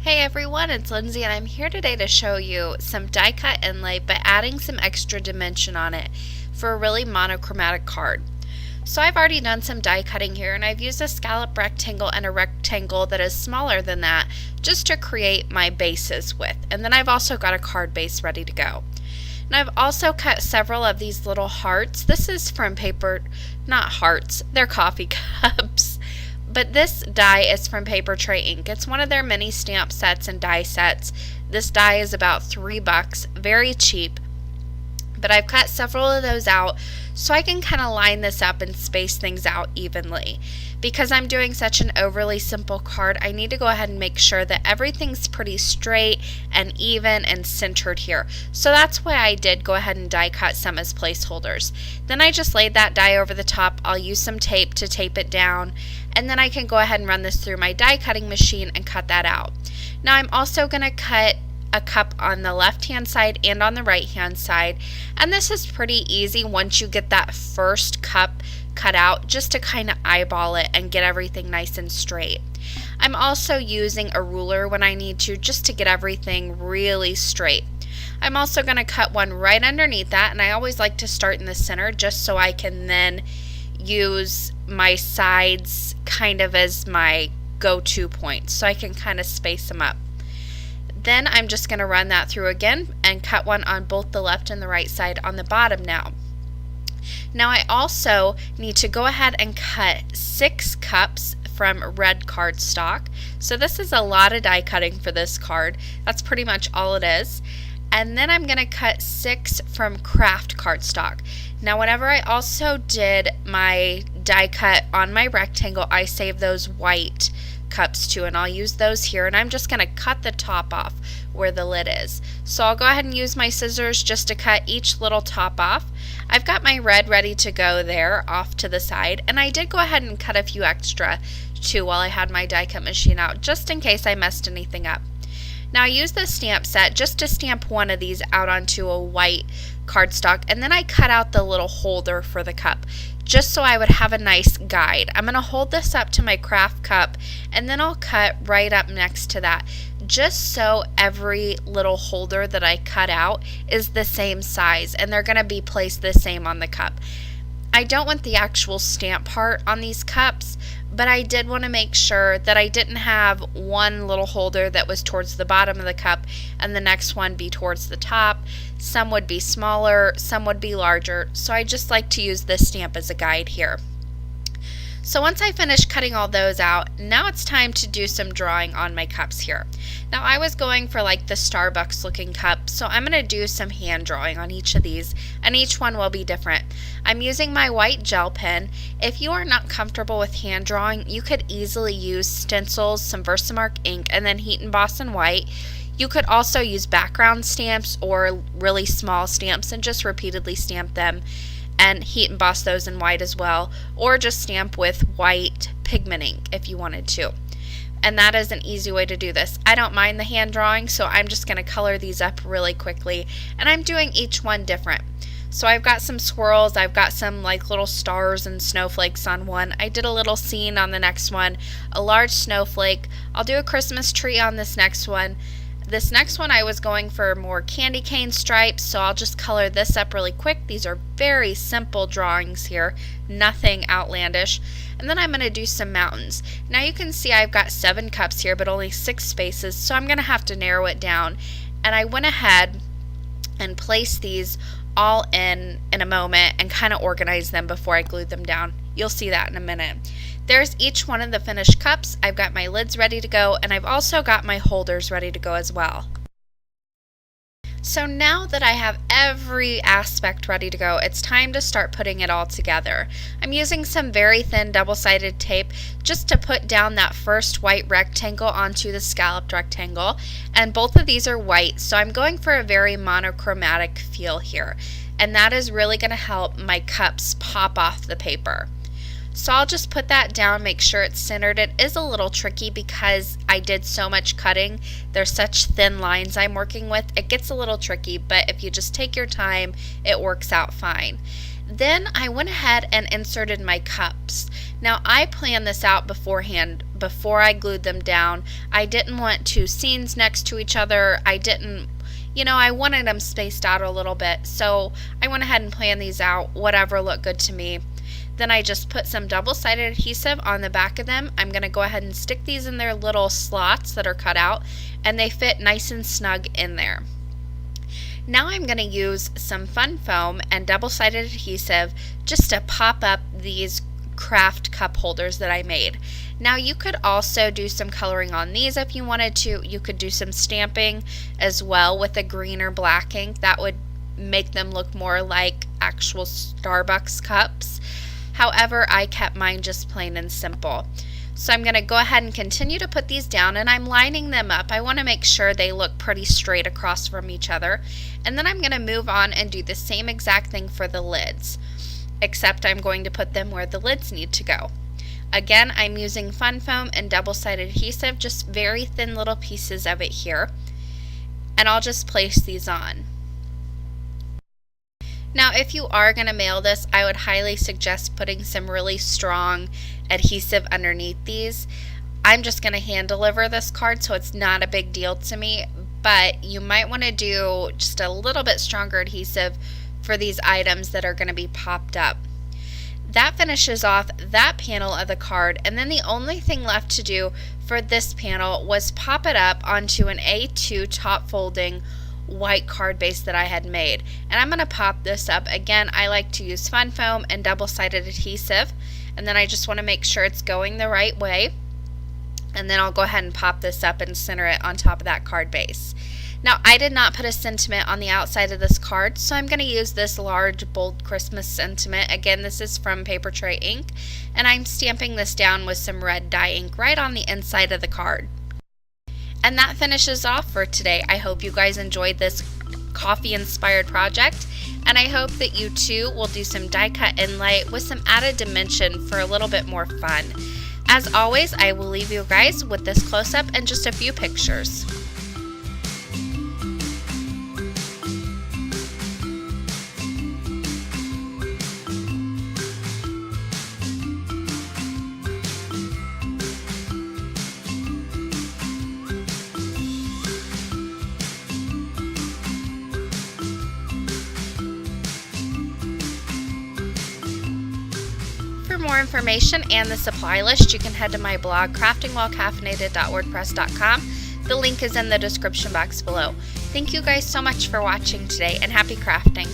Hey everyone, it's Lindsay and I'm here today to show you some die cut inlay but adding some extra dimension on it for a really monochromatic card. So I've already done some die cutting here and I've used a scallop rectangle and a rectangle that is smaller than that just to create my bases with. And then I've also got a card base ready to go. And I've also cut several of these little hearts. This is from paper, not hearts, they're coffee cups. But this die is from Paper Tray Ink. It's one of their mini stamp sets and die sets. This die is about $3, very cheap. But I've cut several of those out so I can kind of line this up and space things out evenly. Because I'm doing such an overly simple card, I need to go ahead and make sure that everything's pretty straight and even and centered here. So that's why I did go ahead and die cut some as placeholders. Then I just laid that die over the top. I'll use some tape to tape it down, and then I can go ahead and run this through my die cutting machine and cut that out. Now I'm also going to cut a cup on the left hand side and on the right hand side, and this is pretty easy once you get that first cup cut out, just to kind of eyeball it and get everything nice and straight. I'm also using a ruler when I need to, just to get everything really straight. I'm also going to cut one right underneath that, and I always like to start in the center just so I can then use my sides kind of as my go-to points, so I can kind of space them up. Then I'm just going to run that through again and cut one on both the left and the right side on the bottom now. Now I also need to go ahead and cut 6 cups from red cardstock. So this is a lot of die cutting for this card. That's pretty much all it is. And then I'm going to cut 6 from craft cardstock. Now whenever I also did my die cut on my rectangle, I saved those white cups too, and I'll use those here, and I'm just going to cut the top off where the lid is. So I'll go ahead and use my scissors just to cut each little top off. I've got my red ready to go there off to the side, and I did go ahead and cut a few extra too while I had my die cut machine out, just in case I messed anything up. Now I use the stamp set just to stamp one of these out onto a white cardstock, and then I cut out the little holder for the cup just so I would have a nice guide. I'm going to hold this up to my craft cup, and then I'll cut right up next to that, just so every little holder that I cut out is the same size and they're going to be placed the same on the cup. I don't want the actual stamp part on these cups, but I did want to make sure that I didn't have one little holder that was towards the bottom of the cup and the next one be towards the top. Some would be smaller, some would be larger, so I just like to use this stamp as a guide here. So once I finish cutting all those out, now it's time to do some drawing on my cups here. Now I was going for like the Starbucks looking cup, so I'm going to do some hand drawing on each of these, and each one will be different. I'm using my white gel pen. If you are not comfortable with hand drawing, you could easily use stencils, some Versamark ink, and then heat emboss in white. You could also use background stamps or really small stamps and just repeatedly stamp them and heat emboss those in white as well, or just stamp with white pigment ink if you wanted to. And that is an easy way to do this. I don't mind the hand drawing, so I'm just going to color these up really quickly, and I'm doing each one different. So I've got some swirls, I've got some like little stars and snowflakes on one. I did a little scene on the next one, a large snowflake. I'll do a Christmas tree on this next one. This next one I was going for more candy cane stripes, so I'll just color this up really quick. These are very simple drawings here, nothing outlandish. And then I'm going to do some mountains. Now you can see I've got 7 cups here, but only 6 spaces, so I'm going to have to narrow it down. And I went ahead and placed these all in a moment and kind of organize them before I glued them down. You'll see that in a minute. There's each one of the finished cups. I've got my lids ready to go, and I've also got my holders ready to go as well. So now that I have every aspect ready to go, it's time to start putting it all together. I'm using some very thin double-sided tape just to put down that first white rectangle onto the scalloped rectangle, and both of these are white, so I'm going for a very monochromatic feel here, and that is really going to help my cups pop off the paper. So I'll just put that down, make sure it's centered. It is a little tricky because I did so much cutting. There's such thin lines I'm working with. It gets a little tricky, but if you just take your time, it works out fine. Then I went ahead and inserted my cups. Now I planned this out beforehand, before I glued them down. I didn't want two scenes next to each other. I wanted them spaced out a little bit, so I went ahead and planned these out, whatever looked good to me. Then I just put some double-sided adhesive on the back of them. I'm going to go ahead and stick these in their little slots that are cut out, and they fit nice and snug in there. Now I'm going to use some fun foam and double-sided adhesive just to pop up these craft cup holders that I made. Now you could also do some coloring on these if you wanted to. You could do some stamping as well with a green or black ink. That would make them look more like actual Starbucks cups. However, I kept mine just plain and simple. So I'm going to go ahead and continue to put these down, and I'm lining them up. I want to make sure they look pretty straight across from each other. And then I'm going to move on and do the same exact thing for the lids, except I'm going to put them where the lids need to go. Again, I'm using fun foam and double-sided adhesive, just very thin little pieces of it here. And I'll just place these on. Now, if you are going to mail this, I would highly suggest putting some really strong adhesive underneath these. I'm just going to hand deliver this card, so it's not a big deal to me, but you might want to do just a little bit stronger adhesive for these items that are going to be popped up. That finishes off that panel of the card, and then the only thing left to do for this panel was pop it up onto an A2 top folding white card base that I had made. And I'm going to pop this up. Again, I like to use fun foam and double-sided adhesive, and then I just want to make sure it's going the right way, and then I'll go ahead and pop this up and center it on top of that card base. Now, I did not put a sentiment on the outside of this card, so I'm going to use this large bold Christmas sentiment. Again, this is from Paper Tray ink, and I'm stamping this down with some red dye ink right on the inside of the card. And that finishes off for today. I hope you guys enjoyed this coffee-inspired project, and I hope that you too will do some die cut inlay with some added dimension for a little bit more fun. As always, I will leave you guys with this close-up and just a few pictures. For more information and the supply list, you can head to my blog, craftingwhilecaffeinated.wordpress.com. The link is in the description box below. Thank you guys so much for watching today, and happy crafting!